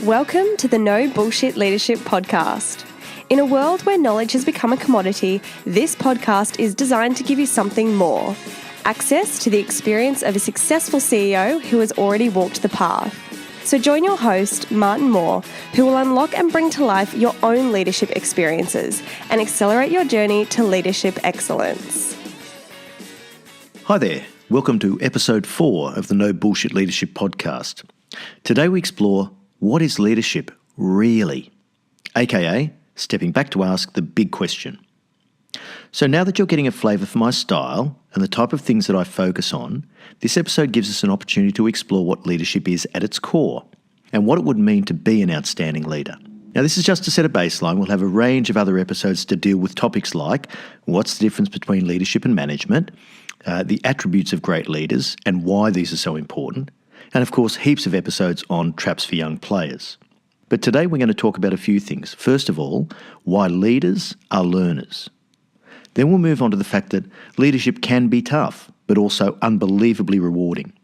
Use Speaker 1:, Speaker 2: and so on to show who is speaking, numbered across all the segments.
Speaker 1: Welcome to the No Bullshit Leadership Podcast. In a world where knowledge has become a commodity, this podcast is designed to give you something more. Access to the experience of a successful CEO who has already walked the path. So join your host, Martin Moore, who will unlock and bring to life your own leadership experiences and accelerate your journey to leadership excellence.
Speaker 2: Hi there. Welcome to episode 4 of the No Bullshit Leadership Podcast. Today we explore what is leadership really, aka stepping back to ask the big question. So now that you're getting a flavour for my style and the type of things that I focus on, this episode gives us an opportunity to explore what leadership is at its core and what it would mean to be an outstanding leader. Now this is just to set a baseline. We'll have a range of other episodes to deal with topics like what's the difference between leadership and management, the attributes of great leaders and why these are so important, and of course heaps of episodes on traps for young players. But today we're going to talk about a few things. First of all, why leaders are learners. Then we'll move on to the fact that leadership can be tough, but also unbelievably rewarding.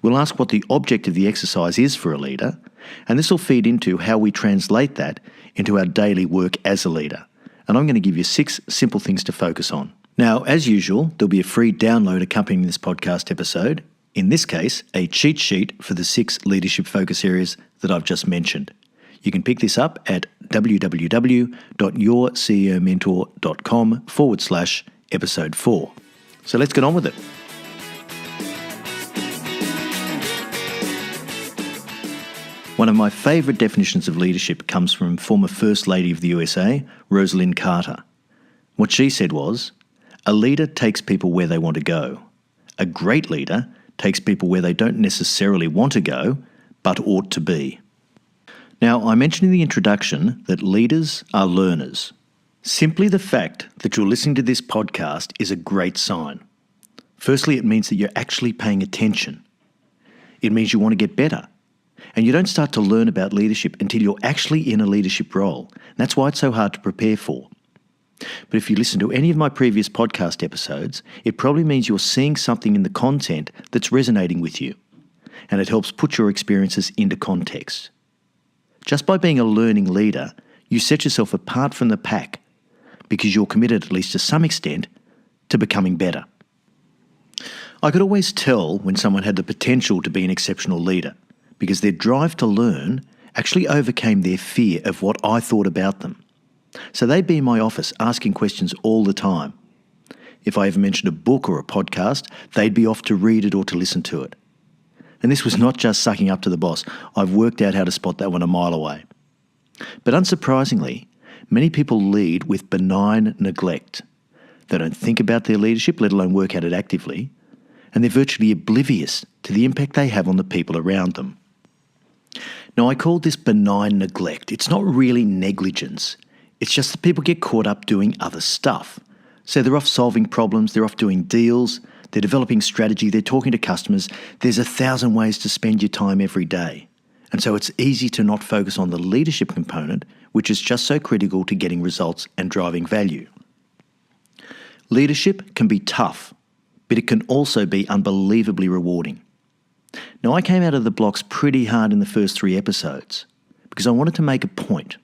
Speaker 2: We'll ask what the object of the exercise is for a leader, and this will feed into how we translate that into our daily work as a leader. And I'm going to give you 6 simple things to focus on. Now, as usual, there'll be a free download accompanying this podcast episode. In this case, a cheat sheet for the 6 leadership focus areas that I've just mentioned. You can pick this up at www.yourceomentor.com/episode 4. So let's get on with it. One of my favourite definitions of leadership comes from former First Lady of the USA, Rosalynn Carter. What she said was, "A leader takes people where they want to go. A great leader takes people where they don't necessarily want to go, but ought to be." Now, I mentioned in the introduction that leaders are learners. Simply the fact that you're listening to this podcast is a great sign. Firstly, it means that you're actually paying attention. It means you want to get better. And you don't start to learn about leadership until you're actually in a leadership role. And that's why it's so hard to prepare for. But if you listen to any of my previous podcast episodes, it probably means you're seeing something in the content that's resonating with you. And it helps put your experiences into context. Just by being a learning leader, you set yourself apart from the pack because you're committed, at least to some extent, to becoming better. I could always tell when someone had the potential to be an exceptional leader because their drive to learn actually overcame their fear of what I thought about them. So they'd be in my office asking questions all the time. If I ever mentioned a book or a podcast, they'd be off to read it or to listen to it. And this was not just sucking up to the boss. I've worked out how to spot that one a mile away. But unsurprisingly, many people lead with benign neglect. They don't think about their leadership, let alone work at it actively, and they're virtually oblivious to the impact they have on the people around them. Now, I call this benign neglect. It's not really negligence. It's just that people get caught up doing other stuff. So they're off solving problems, they're off doing deals, they're developing strategy, they're talking to customers. There's 1,000 ways to spend your time every day. And so it's easy to not focus on the leadership component, which is just so critical to getting results and driving value. Leadership can be tough, but it can also be unbelievably rewarding. Now, I came out of the blocks pretty hard in the first 3 episodes because I wanted to make a point.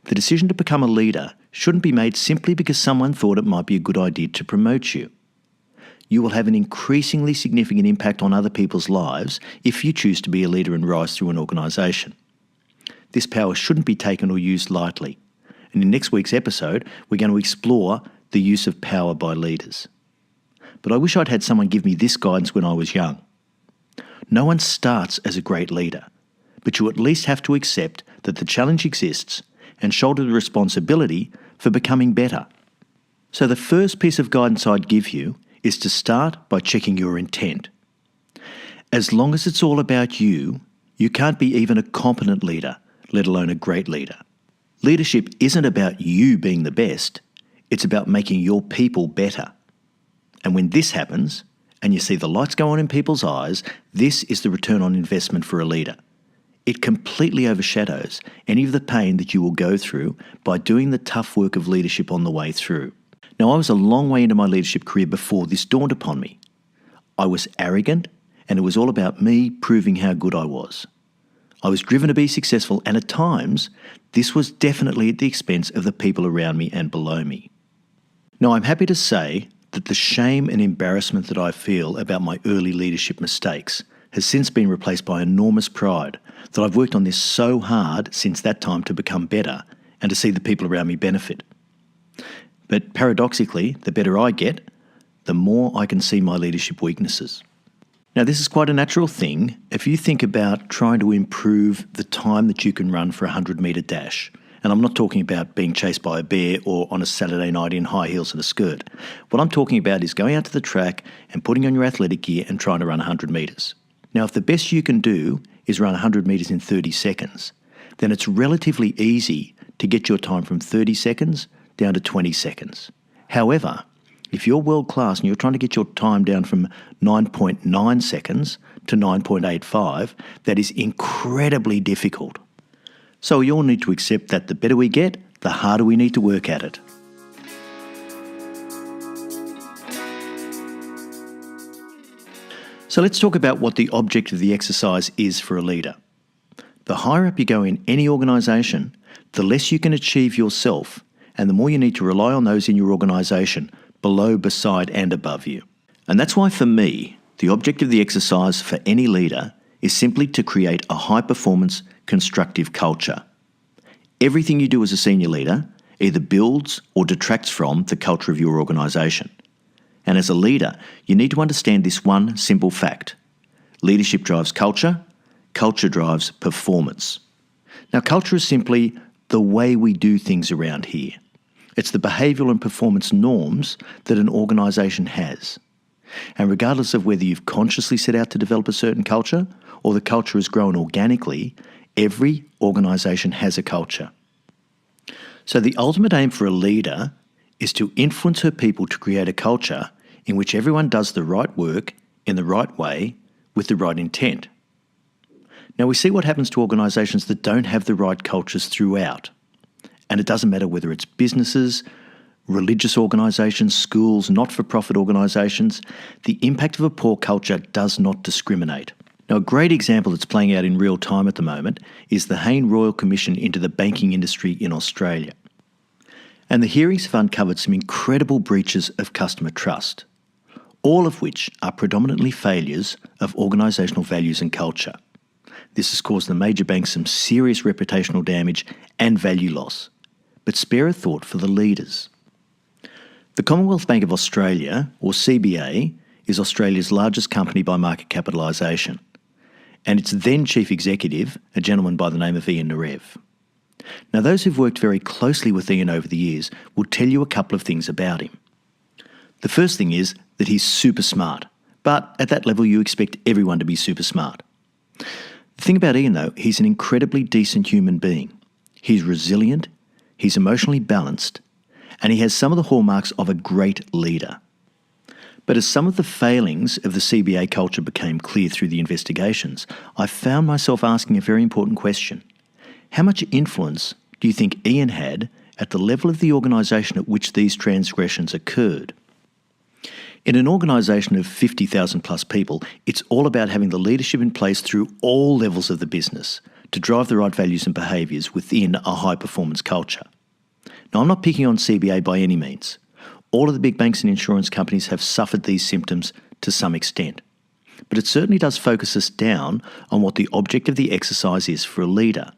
Speaker 2: The decision to become a leader shouldn't be made simply because someone thought it might be a good idea to promote you. You will have an increasingly significant impact on other people's lives if you choose to be a leader and rise through an organisation. This power shouldn't be taken or used lightly. And in next week's episode, we're going to explore the use of power by leaders. But I wish I'd had someone give me this guidance when I was young. No one starts as a great leader, but you at least have to accept that the challenge exists and shoulder the responsibility for becoming better. So the first piece of guidance I'd give you is to start by checking your intent. As long as it's all about you, you can't be even a competent leader, let alone a great leader. Leadership isn't about you being the best, it's about making your people better. And when this happens, and you see the lights go on in people's eyes, this is the return on investment for a leader. It completely overshadows any of the pain that you will go through by doing the tough work of leadership on the way through. Now, I was a long way into my leadership career before this dawned upon me. I was arrogant, and it was all about me proving how good I was. I was driven to be successful, and at times, this was definitely at the expense of the people around me and below me. Now, I'm happy to say that the shame and embarrassment that I feel about my early leadership mistakes has since been replaced by enormous pride that I've worked on this so hard since that time to become better and to see the people around me benefit. But paradoxically, the better I get, the more I can see my leadership weaknesses. Now, this is quite a natural thing if you think about trying to improve the time that you can run for a 100-metre dash. And I'm not talking about being chased by a bear or on a Saturday night in high heels and a skirt. What I'm talking about is going out to the track and putting on your athletic gear and trying to run 100 metres. Now, if the best you can do is run 100 metres in 30 seconds, then it's relatively easy to get your time from 30 seconds down to 20 seconds. However, if you're world class and you're trying to get your time down from 9.9 seconds to 9.85, that is incredibly difficult. So we all need to accept that the better we get, the harder we need to work at it. So let's talk about what the object of the exercise is for a leader. The higher up you go in any organisation, the less you can achieve yourself, and the more you need to rely on those in your organisation below, beside and above you. And that's why for me, the object of the exercise for any leader is simply to create a high-performance, constructive culture. Everything you do as a senior leader either builds or detracts from the culture of your organisation. And as a leader, you need to understand this one simple fact. Leadership drives culture, culture drives performance. Now, culture is simply the way we do things around here. It's the behavioural and performance norms that an organisation has. And regardless of whether you've consciously set out to develop a certain culture or the culture has grown organically, every organisation has a culture. So the ultimate aim for a leader is to influence her people to create a culture in which everyone does the right work in the right way with the right intent. Now, we see what happens to organisations that don't have the right cultures throughout. And it doesn't matter whether it's businesses, religious organisations, schools, not-for-profit organisations, the impact of a poor culture does not discriminate. Now, a great example that's playing out in real time at the moment is the Hayne Royal Commission into the banking industry in Australia. And the hearings have uncovered some incredible breaches of customer trust, all of which are predominantly failures of organisational values and culture. This has caused the major banks some serious reputational damage and value loss. But spare a thought for the leaders. The Commonwealth Bank of Australia, or CBA, is Australia's largest company by market capitalisation, and its then chief executive, a gentleman by the name of Ian Narev. Now, those who've worked very closely with Ian over the years will tell you a couple of things about him. The first thing is that he's super smart, but at that level you expect everyone to be super smart. The thing about Ian, though, he's an incredibly decent human being. He's resilient, he's emotionally balanced, and he has some of the hallmarks of a great leader. But as some of the failings of the CBA culture became clear through the investigations, I found myself asking a very important question. How much influence do you think Ian had at the level of the organisation at which these transgressions occurred? In an organisation of 50,000 plus people, it's all about having the leadership in place through all levels of the business to drive the right values and behaviours within a high-performance culture. Now, I'm not picking on CBA by any means. All of the big banks and insurance companies have suffered these symptoms to some extent. But it certainly does focus us down on what the object of the exercise is for a leader.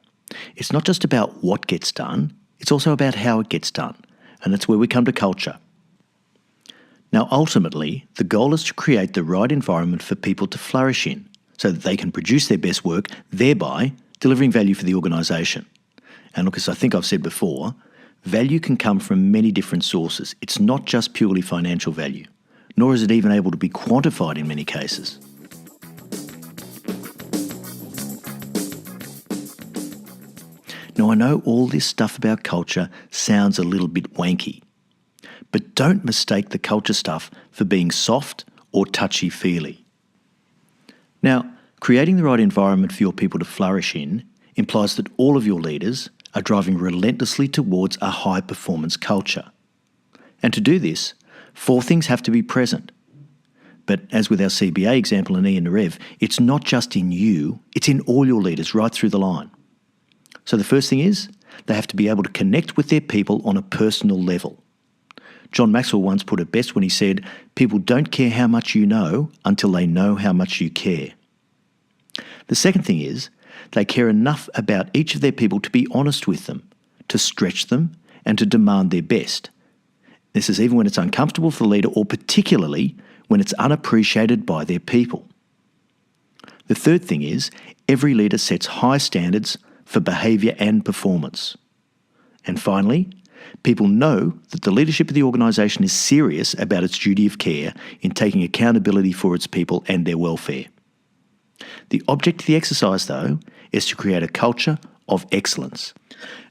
Speaker 2: It's not just about what gets done, it's also about how it gets done. And that's where we come to culture. Now, ultimately, the goal is to create the right environment for people to flourish in so that they can produce their best work, thereby delivering value for the organisation. And look, as I think I've said before, value can come from many different sources. It's not just purely financial value, nor is it even able to be quantified in many cases. Now, I know all this stuff about culture sounds a little bit wanky, but don't mistake the culture stuff for being soft or touchy-feely. Now, creating the right environment for your people to flourish in implies that all of your leaders are driving relentlessly towards a high-performance culture. And to do this, 4 things have to be present. But as with our CBA example in Ian Narev, it's not just in you, it's in all your leaders right through the line. So the first thing is, they have to be able to connect with their people on a personal level. John Maxwell once put it best when he said, people don't care how much you know until they know how much you care. The second thing is, they care enough about each of their people to be honest with them, to stretch them, and to demand their best. This is even when it's uncomfortable for the leader, or particularly when it's unappreciated by their people. The third thing is, every leader sets high standards for behaviour and performance. And finally, people know that the leadership of the organisation is serious about its duty of care in taking accountability for its people and their welfare. The object of the exercise, though, is to create a culture of excellence.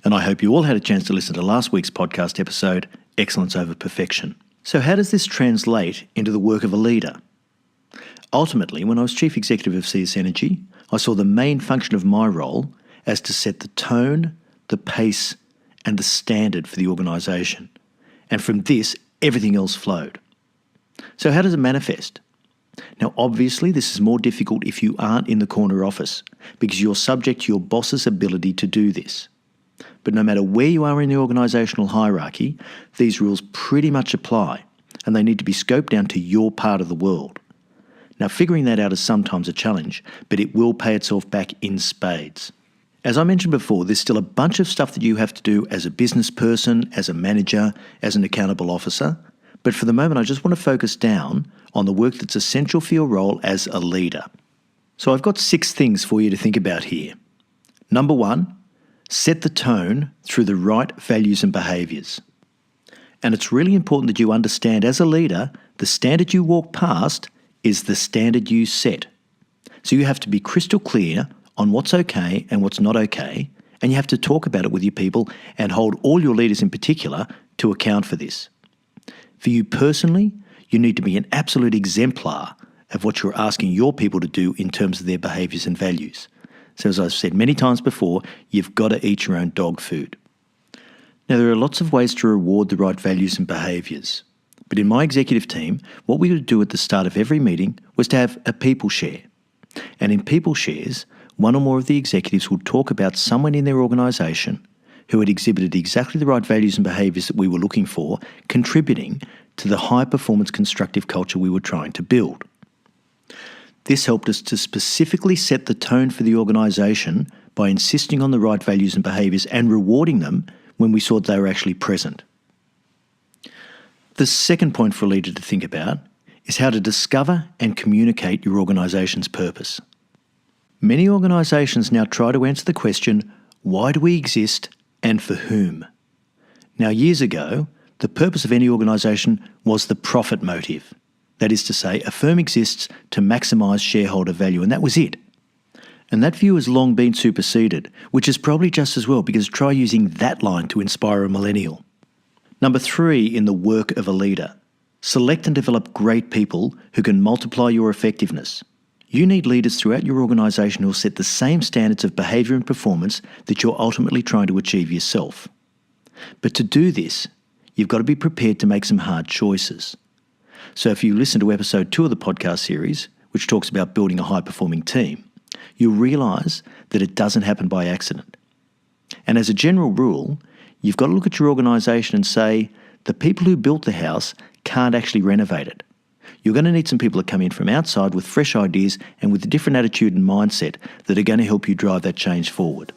Speaker 2: And I hope you all had a chance to listen to last week's podcast episode, Excellence Over Perfection. So how does this translate into the work of a leader? Ultimately, when I was Chief Executive of CS Energy, I saw the main function of my role as to set the tone, the pace, and the standard for the organisation. And from this, everything else flowed. So how does it manifest? Now, obviously, this is more difficult if you aren't in the corner office, because you're subject to your boss's ability to do this. But no matter where you are in the organisational hierarchy, these rules pretty much apply, and they need to be scoped down to your part of the world. Now, figuring that out is sometimes a challenge, but it will pay itself back in spades. As I mentioned before, there's still a bunch of stuff that you have to do as a business person, as a manager, as an accountable officer. But for the moment, I just want to focus down on the work that's essential for your role as a leader. So I've got 6 things for you to think about here. Number 1, set the tone through the right values and behaviours. And it's really important that you understand as a leader, the standard you walk past is the standard you set. So you have to be crystal clear on what's okay and what's not okay, and you have to talk about it with your people and hold all your leaders in particular to account for this. For you personally, you need to be an absolute exemplar of what you're asking your people to do in terms of their behaviours and values. So as I've said many times before, you've got to eat your own dog food. Now, there are lots of ways to reward the right values and behaviours. But in my executive team, what we would do at the start of every meeting was to have a people share. And in people shares, one or more of the executives would talk about someone in their organisation who had exhibited exactly the right values and behaviours that we were looking for, contributing to the high-performance constructive culture we were trying to build. This helped us to specifically set the tone for the organisation by insisting on the right values and behaviours and rewarding them when we saw they were actually present. The second point for a leader to think about is how to discover and communicate your organisation's purpose. Many organisations now try to answer the question, why do we exist and for whom? Now, years ago, the purpose of any organisation was the profit motive. That is to say, a firm exists to maximise shareholder value, and that was it. And that view has long been superseded, which is probably just as well, because try using that line to inspire a millennial. Number 3 in the work of a leader. Select and develop great people who can multiply your effectiveness. You need leaders throughout your organisation who will set the same standards of behaviour and performance that you're ultimately trying to achieve yourself. But to do this, you've got to be prepared to make some hard choices. So if you listen to episode 2 of the podcast series, which talks about building a high-performing team, you'll realise that it doesn't happen by accident. And as a general rule, you've got to look at your organisation and say, the people who built the house can't actually renovate it. You're going to need some people that come in from outside with fresh ideas and with a different attitude and mindset that are going to help you drive that change forward.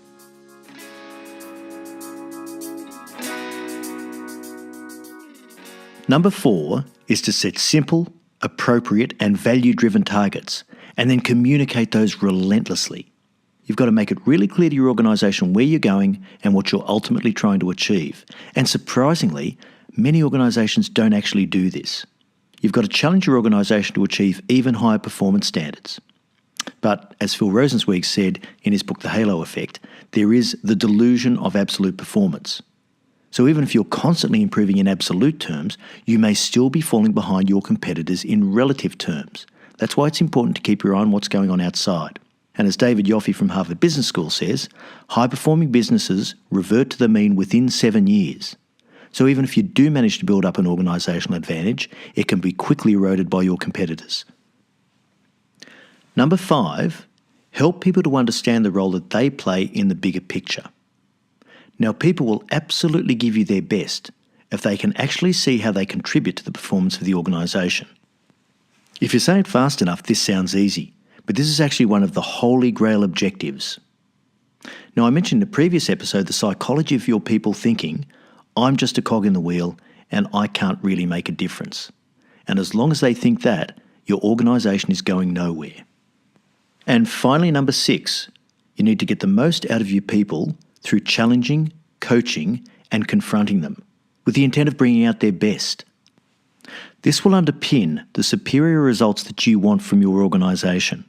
Speaker 2: Number 4 is to set simple, appropriate and value-driven targets and then communicate those relentlessly. You've got to make it really clear to your organisation where you're going and what you're ultimately trying to achieve. And surprisingly, many organisations don't actually do this. You've got to challenge your organisation to achieve even higher performance standards. But as Phil Rosenzweig said in his book The Halo Effect, there is the delusion of absolute performance. So even if you're constantly improving in absolute terms, you may still be falling behind your competitors in relative terms. That's why it's important to keep your eye on what's going on outside. And as David Yoffie from Harvard Business School says, high-performing businesses revert to the mean within 7 years. So even if you do manage to build up an organisational advantage, it can be quickly eroded by your competitors. Number 5, help people to understand the role that they play in the bigger picture. Now, people will absolutely give you their best if they can actually see how they contribute to the performance of the organisation. If you say it fast enough, this sounds easy, but this is actually one of the holy grail objectives. Now, I mentioned in the previous episode the psychology of your people thinking, I'm just a cog in the wheel and I can't really make a difference. And as long as they think that, your organisation is going nowhere. And finally, number 6, you need to get the most out of your people through challenging, coaching, and confronting them, with the intent of bringing out their best. This will underpin the superior results that you want from your organisation.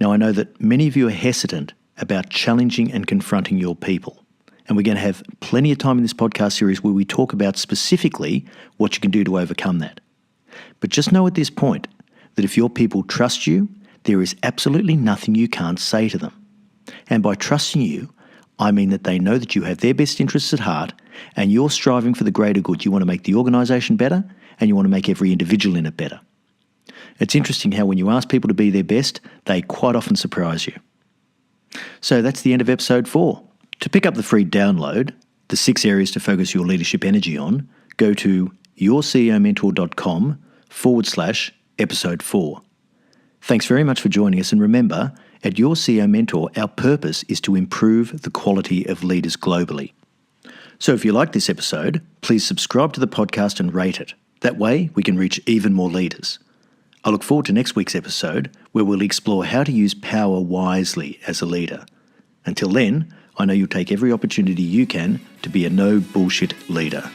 Speaker 2: Now, I know that many of you are hesitant about challenging and confronting your people, and we're going to have plenty of time in this podcast series where we talk about specifically what you can do to overcome that. But just know at this point that if your people trust you, there is absolutely nothing you can't say to them. And by trusting you, I mean that they know that you have their best interests at heart and you're striving for the greater good. You want to make the organisation better and you want to make every individual in it better. It's interesting how when you ask people to be their best, they quite often surprise you. So that's the end of episode 4. To pick up the free download, the 6 areas to focus your leadership energy on, go to yourceomentor.com/episode 4. Thanks very much for joining us, and remember, at Your CEO Mentor, our purpose is to improve the quality of leaders globally. So if you like this episode, please subscribe to the podcast and rate it. That way we can reach even more leaders. I look forward to next week's episode where we'll explore how to use power wisely as a leader. Until then, I know you'll take every opportunity you can to be a no bullshit leader.